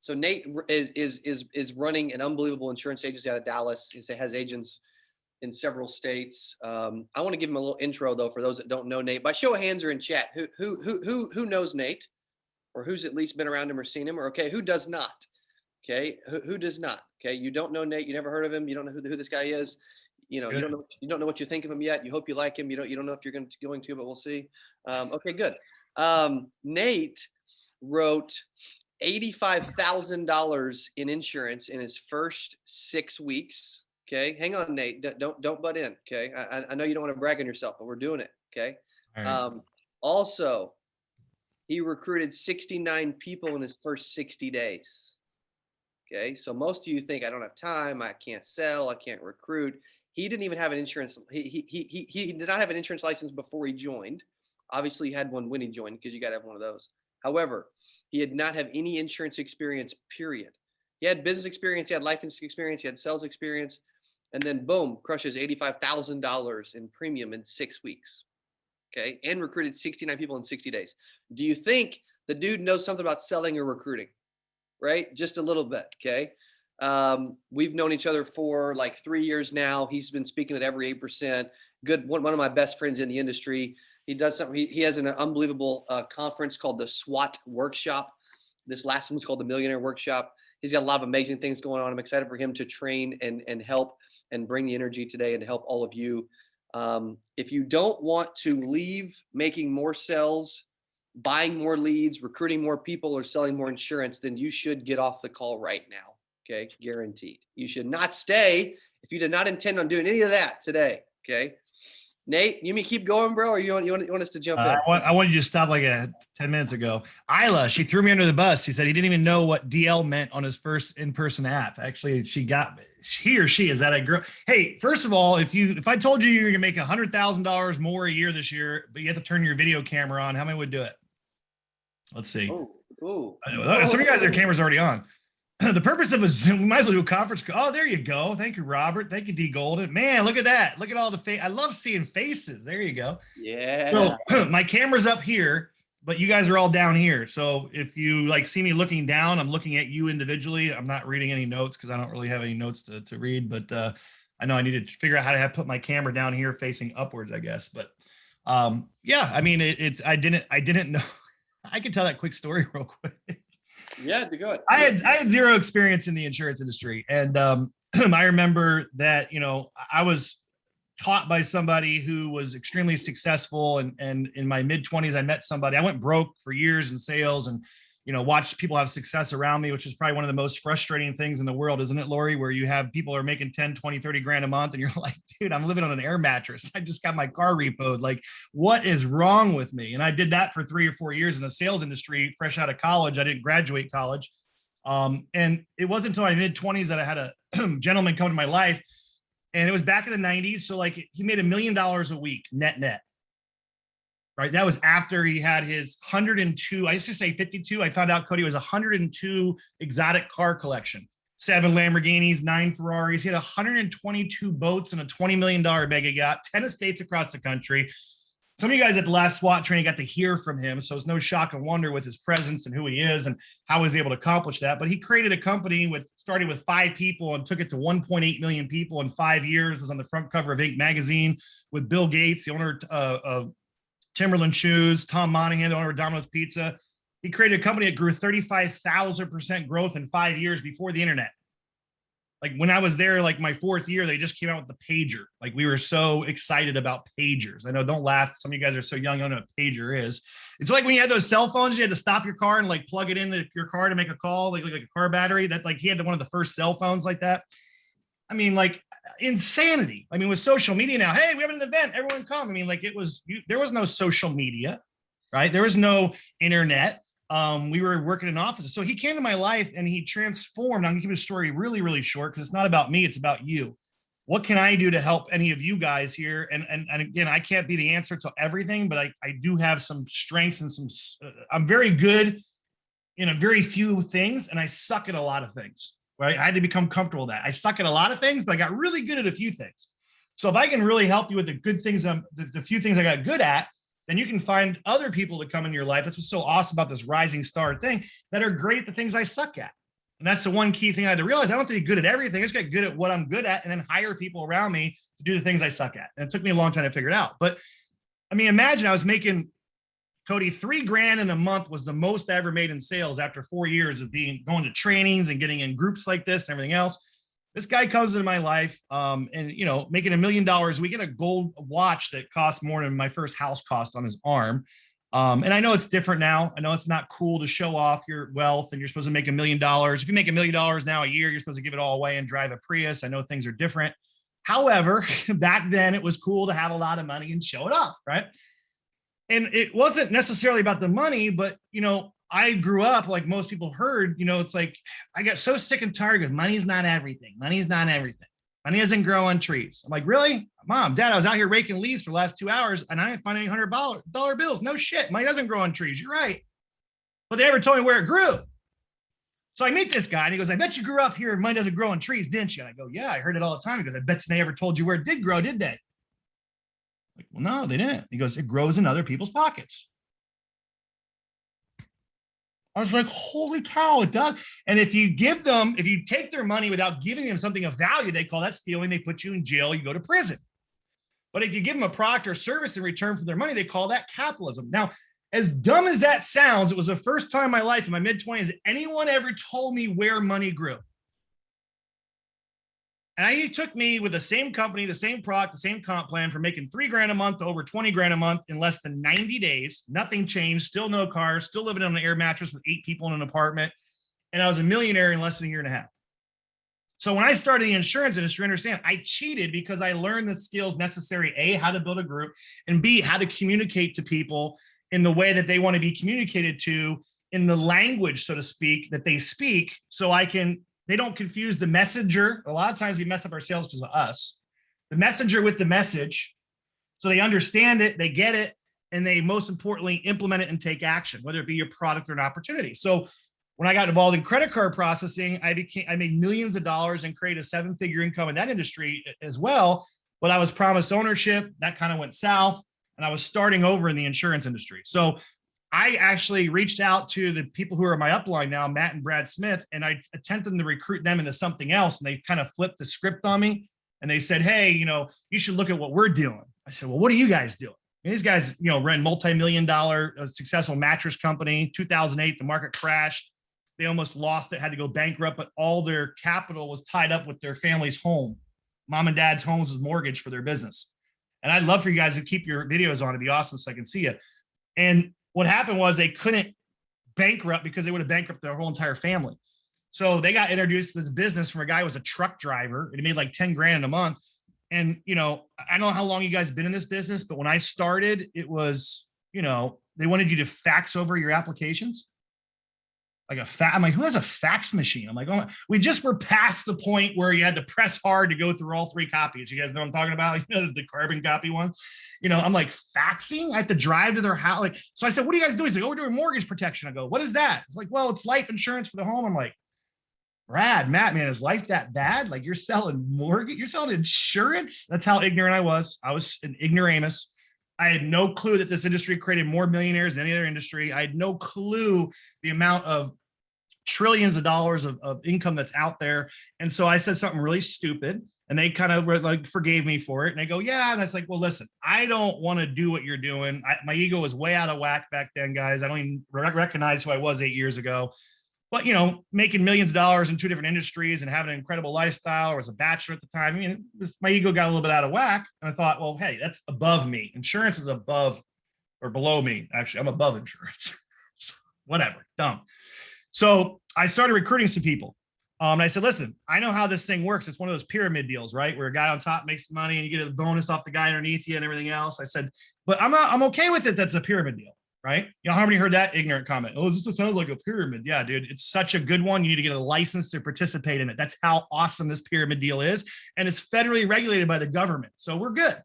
So Nate is running an unbelievable insurance agency out of Dallas. He has agents in several states. I want to give him a little intro though for those that don't know Nate. By show of hands or in chat, who knows Nate, or who's at least been around him or seen him, or okay, who does not? Okay, who does not? Okay, you don't know Nate, you never heard of him, you don't know who this guy is. You know, you don't know what you think of him yet. You hope you like him. You don't know if you're going to, but we'll see. Okay, good. Nate wrote $85,000 in insurance in his first 6 weeks. Okay, hang on, Nate. Don't butt in. Okay, I know you don't want to brag on yourself, but we're doing it. Okay. Right. Also, he recruited 69 people in his first 60 days. Okay, so most of you think I don't have time, I can't sell, I can't recruit. He didn't even have an insurance. He did not have an insurance license before he joined. Obviously, he had one when he joined because you got to have one of those. However, he did not have any insurance experience, period. He had business experience, he had life experience, he had sales experience, and then boom, crushes $85,000 in premium in 6 weeks. Okay, and recruited 69 people in 60 days. Do you think the dude knows something about selling or recruiting? Right? Just a little bit. Okay. We've known each other for like 3 years now. He's been speaking at every 8%. Good. One of my best friends in the industry. He does something. He has an unbelievable conference called the SWAT Workshop. This last one's called the Millionaire Workshop. He's got a lot of amazing things going on. I'm excited for him to train and help and bring the energy today and to help all of you. If you don't want to leave making more sales, buying more leads, recruiting more people, or selling more insurance, then you should get off the call right now. Okay, guaranteed. You should not stay if you did not intend on doing any of that today. Okay, Nate, you mean keep going, bro, or you want us to jump in? I wanted you to stop like 10 minutes ago. Isla, she threw me under the bus. He said he didn't even know what DL meant on his first in-person app. Actually, he or she is that a girl? Hey, first of all, if I told you you're gonna make $100,000 more a year this year, but you have to turn your video camera on, how many would do it? Let's see. Ooh. Some of you guys, their camera's already on. The purpose of a Zoom, we might as well do a conference call. Oh, there you go. Thank you, Robert. Thank you, D Golden. Man, look at that. Look at all the face. I love seeing faces. There you go. Yeah. So my camera's up here, but you guys are all down here. So if you like see me looking down, I'm looking at you individually. I'm not reading any notes because I don't really have any notes to read, but I know I need to figure out how to put my camera down here facing upwards, I guess. But yeah, I mean, I didn't know. I can tell that quick story real quick. Yeah, go ahead. I had zero experience in the insurance industry. And I remember that, I was taught by somebody who was extremely successful. And in my mid-20s, I met somebody. I went broke for years in sales and, watched people have success around me, which is probably one of the most frustrating things in the world, isn't it, Lori? Where you have people are making 10, 20, 30 grand a month and you're like, dude, I'm living on an air mattress. I just got my car repoed. Like, what is wrong with me? And I did that for 3 or 4 years in the sales industry, fresh out of college. I didn't graduate college. And it wasn't until my mid-20s that I had a gentleman come to my life. And it was back in the 90s. So like he made $1 million a week net. Right. That was after he had his 102. I used to say 52. I found out Cody was 102 exotic car collection, 7 Lamborghinis, 9 Ferraris. He had 122 boats and a $20 million mega yacht, 10 estates across the country. Some of you guys at the last SWAT training got to hear from him. So it's no shock and wonder with his presence and who he is and how he was able to accomplish that. But he created a company started with 5 people and took it to 1.8 million people in 5 years, was on the front cover of Inc. magazine with Bill Gates, the owner of Timberland Shoes, Tom Monahan, the owner of Domino's Pizza. He created a company that grew 35,000% growth in 5 years before the internet. Like when I was there, like my 4th year, they just came out with the pager. Like we were so excited about pagers. I know, don't laugh. Some of you guys are so young, you don't know what a pager is. It's like when you had those cell phones, you had to stop your car and like plug it in your car to make a call, like a car battery. That like he had one of the first cell phones like that. I mean, like insanity. I mean, with social media now, hey, we have an event, everyone come. I mean, like there was no social media, right? There was no internet. We were working in offices. So he came to my life and he transformed. I'm gonna keep his story really, really short because it's not about me, it's about you. What can I do to help any of you guys here? And again, I can't be the answer to everything, but I do have some strengths and I'm very good in a very few things and I suck at a lot of things. Right? I had to become comfortable with that. I suck at a lot of things, but I got really good at a few things. So if I can really help you with the good things, the few things I got good at, then you can find other people to come in your life. That's what's so awesome about this rising star thing that are great at the things I suck at. And that's the one key thing I had to realize. I don't have to be good at everything. I just get good at what I'm good at and then hire people around me to do the things I suck at. And it took me a long time to figure it out. But I mean, imagine I was making, Cody, $3,000 in a month was the most I ever made in sales after 4 years of going to trainings and getting in groups like this and everything else. This guy comes into my life and, making $1 million a week, get a gold watch that costs more than my first house cost on his arm. And I know it's different now. I know it's not cool to show off your wealth and you're supposed to make $1 million. If you make $1 million now a year, you're supposed to give it all away and drive a Prius. I know things are different. However, back then it was cool to have a lot of money and show it off, right? And it wasn't necessarily about the money, but, I grew up like most people heard, it's like, I got so sick and tired of money's not everything. Money's not everything. Money doesn't grow on trees. I'm like, really? Mom, Dad, I was out here raking leaves for the last 2 hours and I didn't find any $100 bills. No shit. Money doesn't grow on trees. You're right. But they never told me where it grew. So I meet this guy and he goes, I bet you grew up here and money doesn't grow on trees, didn't you? And I go, yeah, I heard it all the time. He goes, I bet they never told you where it did grow, did they? I'm like, well, no, they didn't. He goes, it grows in other people's pockets. I was like, holy cow, it does. And if you take their money without giving them something of value, they call that stealing. They put you in jail, you go to prison. But if you give them a product or service in return for their money, they call that capitalism. Now, as dumb as that sounds, it was the first time in my life, in my mid-20s, anyone ever told me where money grew. And he took me with the same company, the same product, the same comp plan from making $3,000 a month to over $20,000 a month in less than 90 days. Nothing changed, still no cars, still living on an air mattress with 8 people in an apartment. And I was a millionaire in less than a year and a half. So when I started the insurance industry, understand, I cheated because I learned the skills necessary, A, how to build a group, and B, how to communicate to people in the way that they want to be communicated to, in the language, so to speak, that they speak, so they don't confuse the messenger. A lot of times we mess up our sales because of us. The messenger with the message. So they understand it, they get it, and they most importantly implement it and take action, whether it be your product or an opportunity. So when I got involved in credit card processing, I made millions of dollars and created a 7-figure income in that industry as well. But I was promised ownership. That kind of went south. And I was starting over in the insurance industry. So I actually reached out to the people who are my upline now, Matt and Brad Smith, and I attempted to recruit them into something else. And they kind of flipped the script on me. And they said, hey, you should look at what we're doing. I said, well, what are you guys doing? And these guys, ran multi-million-dollar successful mattress company. 2008, the market crashed. They almost lost it, had to go bankrupt, but all their capital was tied up with their family's home. Mom and dad's homes was mortgaged for their business. And I'd love for you guys to keep your videos on. It'd be awesome so I can see you. And what happened was they couldn't bankrupt because they would have bankrupted their whole entire family. So they got introduced to this business from a guy who was a truck driver, and he made like 10 grand a month. And, I don't know how long you guys have been in this business, but when I started, it was, they wanted you to fax over your applications. Like I'm like, who has a fax machine? I'm like, oh, we just were past the point where you had to press hard to go through all 3 copies. You guys know what I'm talking about? The carbon copy one. I'm like, faxing? I have to drive to their house. So I said, what are you guys doing? He's like, oh, we're doing mortgage protection. I go, what is that? It's like, well, it's life insurance for the home. I'm like, Brad, Matt, man, is life that bad? Like, you're selling mortgage, you're selling insurance? That's how ignorant I was. I was an ignoramus. I had no clue that this industry created more millionaires than any other industry. I had no clue the amount of trillions of dollars of income that's out there. And so I said something really stupid, and they kind of forgave me for it. And they go, yeah. And I was like, well, listen, I don't want to do what you're doing. My ego was way out of whack back then, guys. I don't even recognize who I was 8 years ago. But, making millions of dollars in 2 different industries and having an incredible lifestyle, or as a bachelor at the time, my ego got a little bit out of whack. And I thought, well, hey, that's above me. Insurance is above or below me. Actually, I'm above insurance. So, whatever, dumb. So I started recruiting some people. And I said, listen, I know how this thing works. It's one of those pyramid deals, right? Where a guy on top makes the money and you get a bonus off the guy underneath you and everything else. I said, but I'm okay with it. That's a pyramid deal. Right? How many heard that ignorant comment? Oh, this sounds like a pyramid. Yeah, dude, it's such a good one. You need to get a license to participate in it. That's how awesome this pyramid deal is. And it's federally regulated by the government. So we're good.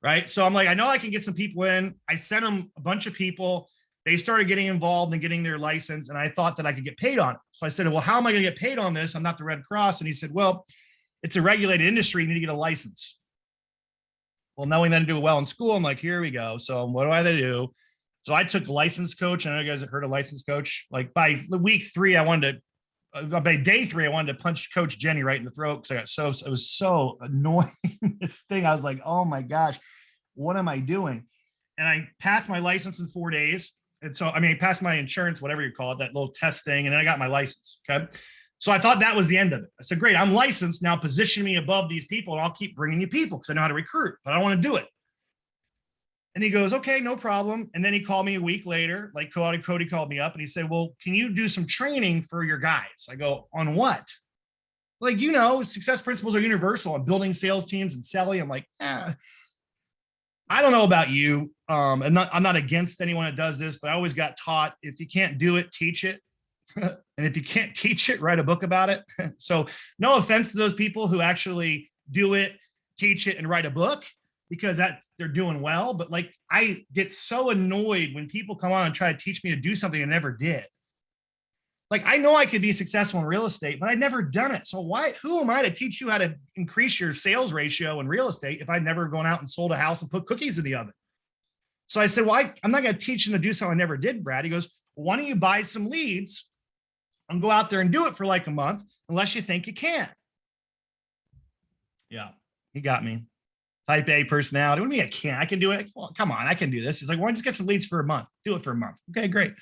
Right? So I'm like, I know I can get some people in. I sent them a bunch of people. They started getting involved and getting their license. And I thought that I could get paid on it. So I said, well, how am I going to get paid on this? I'm not the Red Cross. And he said, well, it's a regulated industry. You need to get a license. Well, knowing that I do well in school, I'm like, here we go. So what do I have to do? So I took license coach. I know you guys have heard of license coach. Like by the week 3, I wanted to by day 3, I wanted to punch Coach Jenny right in the throat because it was so annoying. This thing, I was like, oh my gosh, what am I doing? And I passed my license in 4 days. And so, I mean, I passed my insurance, whatever you call it, that little test thing. And then I got my license. Okay. So I thought that was the end of it. I said, great, I'm licensed now, position me above these people and I'll keep bringing you people because I know how to recruit, but I don't want to do it. And he goes, okay, no problem. And then he called me a week later, like Cody called me up and he said, well, can you do some training for your guys? I go, on what? Like, success principles are universal on building sales teams and selling. I'm like, I don't know about you. I'm not against anyone that does this, but I always got taught, if you can't do it, teach it. And if you can't teach it, write a book about it. So no offense to those people who actually do it, teach it, and write a book, because they're doing well. But like, I get so annoyed when people come on and try to teach me to do something I never did. Like, I know I could be successful in real estate, but I'd never done it. So who am I to teach you how to increase your sales ratio in real estate if I'd never gone out and sold a house and put cookies in the oven? So I said, well, I'm not going to teach them to do something I never did, Brad. He goes, well, why don't you buy some leads and go out there and do it for like a month, unless you think you can. Yeah, he got me. Type A personality. What do you mean I can't? I can do it. Well, come on, I can do this. He's like, why don't you just get some leads for a month? Do it for a month. Okay, great.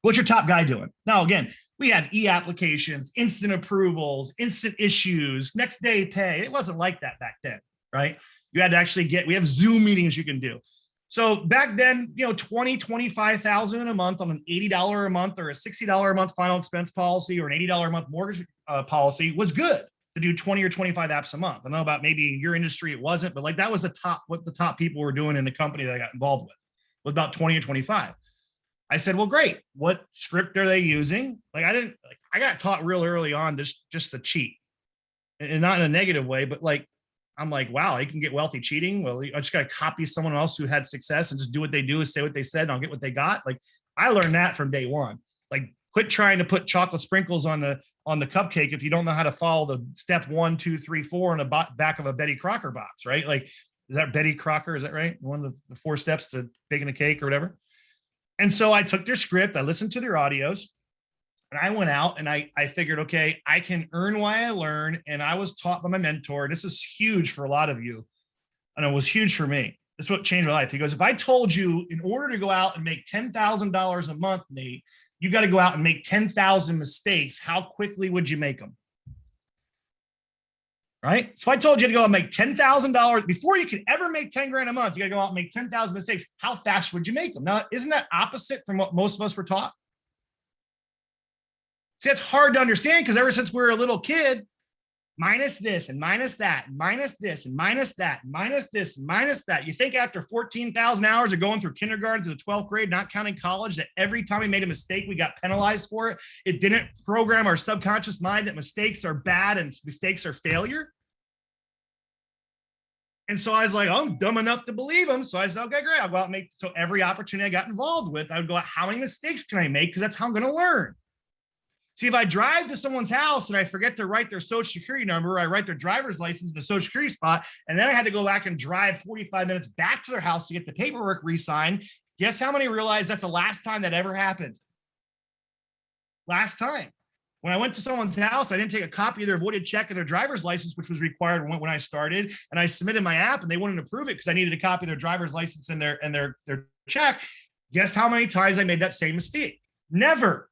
What's your top guy doing? Now, again, we had e-applications, instant approvals, instant issues, next day pay. It wasn't like that back then, right? You had to actually we have Zoom meetings you can do. So back then, $25,000 a month on an $80 a month or a $60 a month final expense policy or an $80 a month mortgage policy was good to do 20 or 25 apps a month. I don't know about maybe in your industry, it wasn't, but like that was what the top people were doing in the company that I got involved with, was about 20 or 25. I said, well, great. What script are they using? Like, I got taught real early on just to cheat, and not in a negative way, but like, I'm like, wow, I can get wealthy cheating. Well, I just got to copy someone else who had success and just do what they do and say what they said, and I'll get what they got. Like, I learned that from day one. Like, quit trying to put chocolate sprinkles on the cupcake if you don't know how to follow the step 1, 2, 3, 4 on the back of a Betty Crocker box, right? Like, is that Betty Crocker? Is that right? One of the 4 steps to baking a cake or whatever. And so I took their script, I listened to their audios, and I went out and I figured, okay, I can earn why I learn. And I was taught by my mentor. This is huge for a lot of you. And it was huge for me. This is what changed my life. He goes, if I told you in order to go out and make $10,000 a month, Nate, you got to go out and make 10,000 mistakes. How quickly would you make them? Right? So I told you to go out and make $10,000 before you could ever make 10 grand a month. You got to go out and make 10,000 mistakes. How fast would you make them? Now, isn't that opposite from what most of us were taught? See, it's hard to understand because ever since we were a little kid, minus this and minus that, and minus this and minus that, and minus this and minus that. You think after 14,000 hours of going through kindergarten to the 12th grade, not counting college, that every time we made a mistake, we got penalized for it? It didn't program our subconscious mind that mistakes are bad and mistakes are failure. And so I was like, oh, I'm dumb enough to believe them. So I said, okay, great. I'll go out and make, so every opportunity I got involved with, I would go out, how many mistakes can I make? Because that's how I'm going to learn. See, if I drive to someone's house and I forget to write their social security number, I write their driver's license in the social security spot, and then I had to go back and drive 45 minutes back to their house to get the paperwork re-signed. Guess how many realized that's the last time that ever happened? Last time. When I went to someone's house, I didn't take a copy of their voided check and their driver's license, which was required when I started, and I submitted my app and they wouldn't approve it because I needed a copy of their driver's license and their check. Guess how many times I made that same mistake? Never.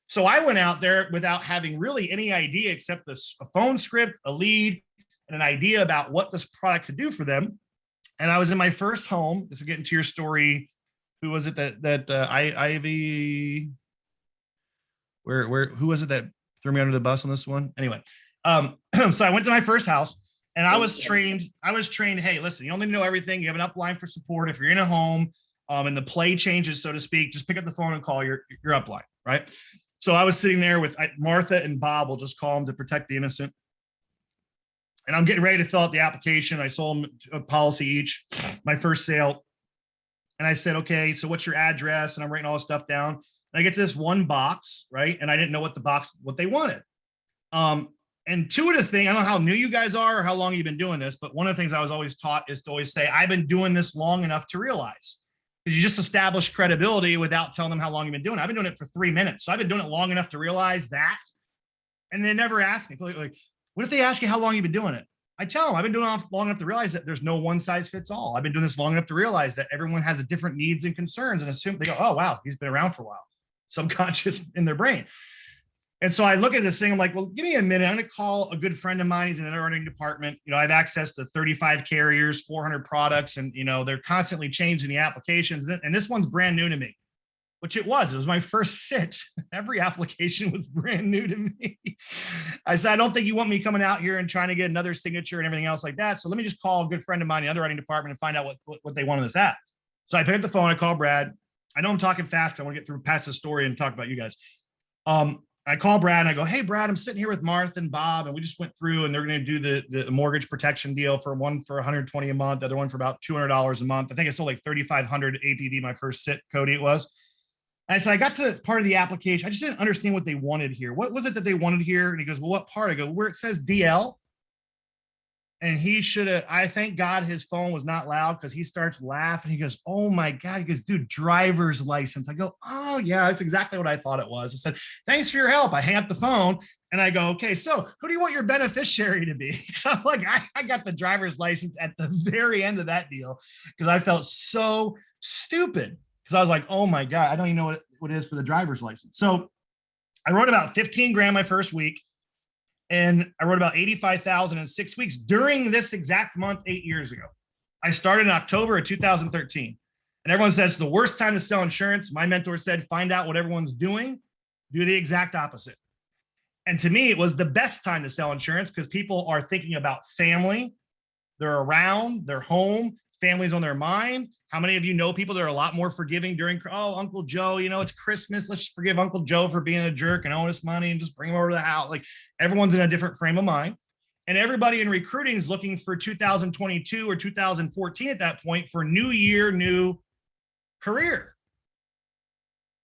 So I went out there without having really any idea except a phone script, a lead, and an idea about what this product could do for them. And I was in my first home. This is getting to your story. Who was it Ivy? Who was it that threw me under the bus on this one? Anyway, so I went to my first house and I was trained. Hey, listen, you don't need to know everything. You have an upline for support. If you're in a home and the play changes, so to speak, just pick up the phone and call your upline, right? So I was sitting there with Martha and Bob, we'll just call them to protect the innocent. And I'm getting ready to fill out the application. I sold them a policy each, my first sale. And I said, okay, so what's your address? And I'm writing all this stuff down. And I get to this one box, right? And I didn't know what they wanted. And two of the things, I don't know how new you guys are or how long you've been doing this, but one of the things I was always taught is to always say, I've been doing this long enough to realize. because you just establish credibility without telling them how long you've been doing it. I've been doing it for 3 minutes. So I've been doing it long enough to realize that. And they never ask me, like, what if they ask you how long you've been doing it? I tell them I've been doing it long enough to realize that there's no one size fits all. I've been doing this long enough to realize that everyone has a different needs and concerns, and assume they go, oh, wow, he's been around for a while, subconscious in their brain. And so I look at this thing, I'm like, well, give me a minute. I'm going to call a good friend of mine. He's in an underwriting department. I have access to 35 carriers, 400 products, and, they're constantly changing the applications. And this one's brand new to me, which it was. It was my first sit. Every application was brand new to me. I said, I don't think you want me coming out here and trying to get another signature and everything else like that. So let me just call a good friend of mine in the underwriting department and find out what they want in this app. So I pick up the phone. I call Brad. I know I'm talking fast because I want to get through past the story and talk about you guys. I call Brad and I go, hey, Brad, I'm sitting here with Martha and Bob, and we just went through and they're going to do the mortgage protection deal for one for $120 a month, the other one for about $200 a month. I think I sold like 3,500 APV my first sit, Cody, it was. And so I got to part of the application. I just didn't understand what they wanted here. What was it that they wanted here? And he goes, well, what part? I go, where it says DL. And he should have, I thank God his phone was not loud, because he starts laughing. He goes, oh my God. He goes, dude, driver's license. I go, oh yeah, that's exactly what I thought it was. I said, thanks for your help. I hang up the phone and I go, okay, so who do you want your beneficiary to be? So I'm like, I got the driver's license at the very end of that deal, because I felt so stupid. Because I was like, oh my God, I don't even know what it is for the driver's license. So I wrote about 15 grand my first week. And I wrote about 85,000 in 6 weeks during this exact month 8 years ago. I started in October of 2013. And everyone says the worst time to sell insurance. My mentor said, find out what everyone's doing, do the exact opposite. And to me, it was the best time to sell insurance, because people are thinking about family. They're around, they're home, family's on their mind. How many of you know people that are a lot more forgiving during, oh, Uncle Joe, it's Christmas. Let's just forgive Uncle Joe for being a jerk and owing us money and just bring him over to the house. Like, everyone's in a different frame of mind. And everybody in recruiting is looking for 2022 or 2014 at that point for new year, new career.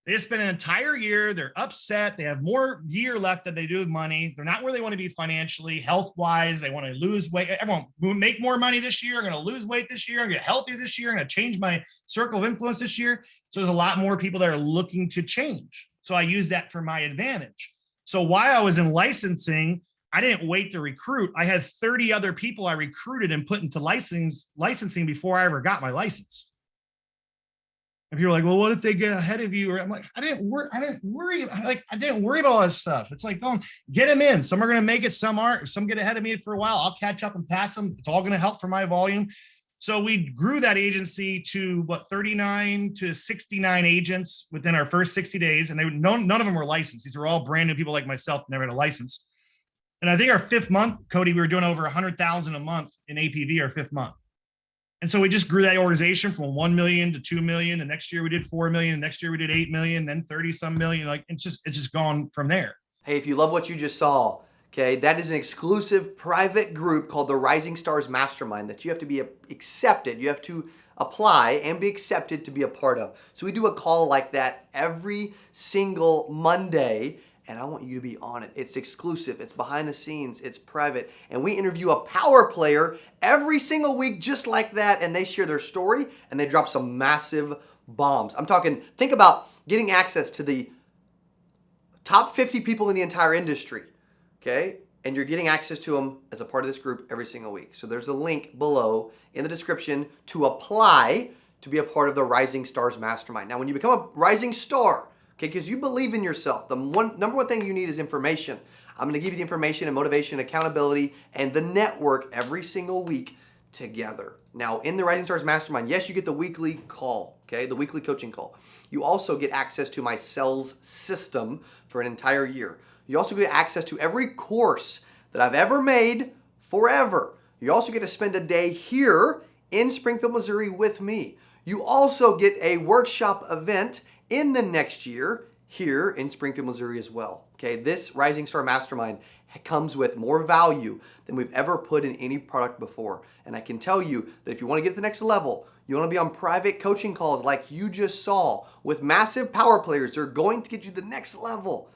They just spent an entire year. They're upset. They have more year left than they do with money. They're not where they want to be financially, health-wise. They want to lose weight. Everyone make more money this year. I'm going to lose weight this year. I'm going to get healthier this year. I'm going to change my circle of influence this year. So there's a lot more people that are looking to change. So I use that for my advantage. So while I was in licensing, I didn't wait to recruit. I had 30 other people I recruited and put into licensing before I ever got my license. And people are like, well, what if they get ahead of you? Or I'm like, I didn't worry about all this stuff. It's like, don't get them in. Some are going to make it. Some aren't. Some get ahead of me for a while. I'll catch up and pass them. It's all going to help for my volume. So we grew that agency to 39 to 69 agents within our first 60 days. And none of them were licensed. These are all brand new people like myself, never had a license. And I think our 5th month, Cody, we were doing over 100,000 a month in APV, our 5th month. And so we just grew that organization from 1 million to 2 million. The next year we did 4 million. The next year we did 8 million, then 30 some million. Like, it's just gone from there. Hey, if you love what you just saw, okay, that is an exclusive private group called the Rising Stars Mastermind that you have to be accepted. You have to apply and be accepted to be a part of. So we do a call like that every single Monday, and I want you to be on it. It's exclusive, it's behind the scenes, it's private. And we interview a power player every single week just like that, and they share their story and they drop some massive bombs. I'm talking, think about getting access to the top 50 people in the entire industry, okay? And you're getting access to them as a part of this group every single week. So there's a link below in the description to apply to be a part of the Rising Stars Mastermind. Now, when you become a rising star, okay, because you believe in yourself, the number one thing you need is information. I'm going to give you the information and motivation, accountability, and the network every single week together. Now, in the Rising Stars Mastermind, yes, you get the weekly call, okay, the weekly coaching call. You also get access to my sales system for an entire year. You also get access to every course that I've ever made forever. You also get to spend a day here in Springfield, Missouri with me. You also get a workshop event in the next year here in Springfield, Missouri as well. Okay, this Rising Star Mastermind comes with more value than we've ever put in any product before. And I can tell you that if you want to get to the next level, you want to be on private coaching calls like you just saw with massive power players that are going to get you to the next level,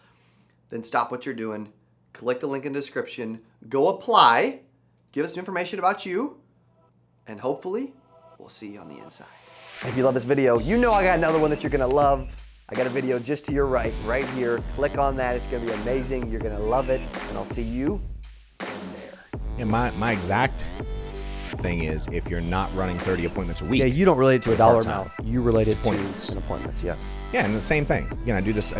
then stop what you're doing, click the link in the description, go apply, give us some information about you, and hopefully we'll see you on the inside. If you love this video, you know I got another one that you're gonna love. I got a video just to your right here. Click on that, it's gonna be amazing. You're gonna love it, and I'll see you in there. And my exact thing is, if you're not running 30 appointments a week. Yeah, you don't relate it to a dollar part-time. amount. You relate it to Appointments. an appointments, yes. Yeah, and the same thing. Again, I do this.